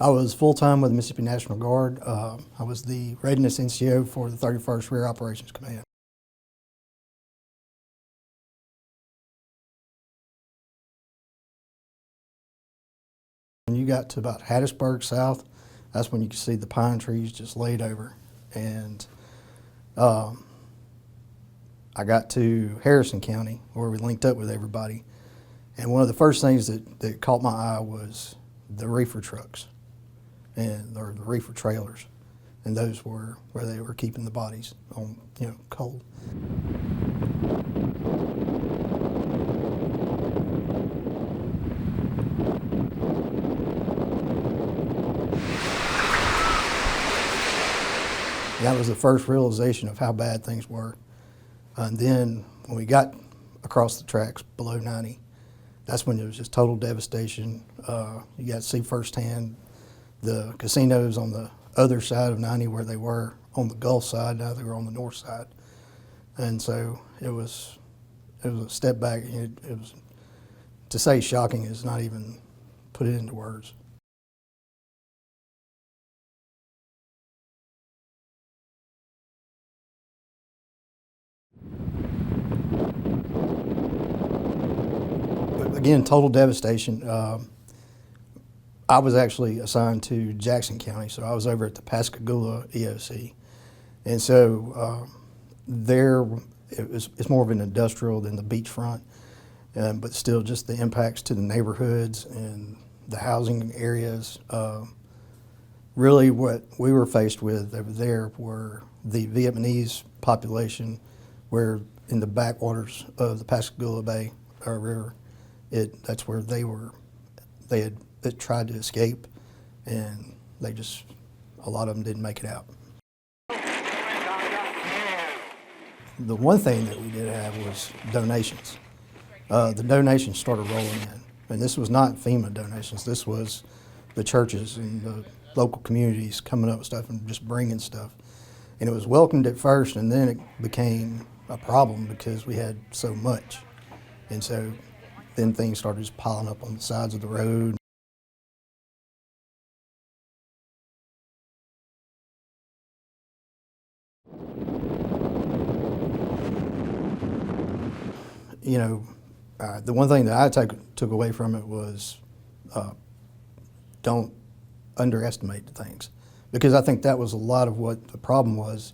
I was full-time with the Mississippi National Guard. I was the readiness NCO for the 31st Rear Operations Command. When you got to about Hattiesburg South, that's when you could see the pine trees just laid over. And I got to Harrison County, where we linked up with everybody. And one of the first things that caught my eye was the reefer trucks, or the reefer trailers. And those were where they were keeping the bodies on, cold. That was the first realization of how bad things were. And then when we got across the tracks below 90, that's when it was just total devastation. You got to see firsthand the casinos on the other side of 90 where they were on the Gulf side, now they were on the north side. And so it was a step back. It was, to say shocking is not even put it into words. But again, total devastation. I was actually assigned to Jackson County, so I was over at the Pascagoula EOC. And so there, it's more of an industrial than the beachfront, but still just the impacts to the neighborhoods and the housing areas. Really what we were faced with over there were the Vietnamese population, where in the backwaters of the Pascagoula Bay River, that's where they were. They tried to escape, and a lot of them didn't make it out. The one thing that we did have was donations. The donations started rolling in, and this was not FEMA donations. This was the churches and the local communities coming up with stuff and just bringing stuff. And it was welcomed at first, and then it became a problem because we had so much. And so then things started just piling up on the sides of the road. The one thing that I took away from it was don't underestimate the things, because I think that was a lot of what the problem was,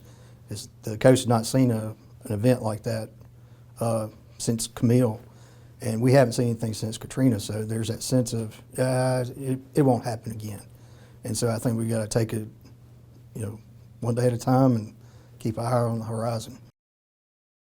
is the coast had not seen an event like that since Camille, and we haven't seen anything since Katrina, so there's that sense of it won't happen again. And so I think we got to take it one day at a time and keep our eye on the horizon.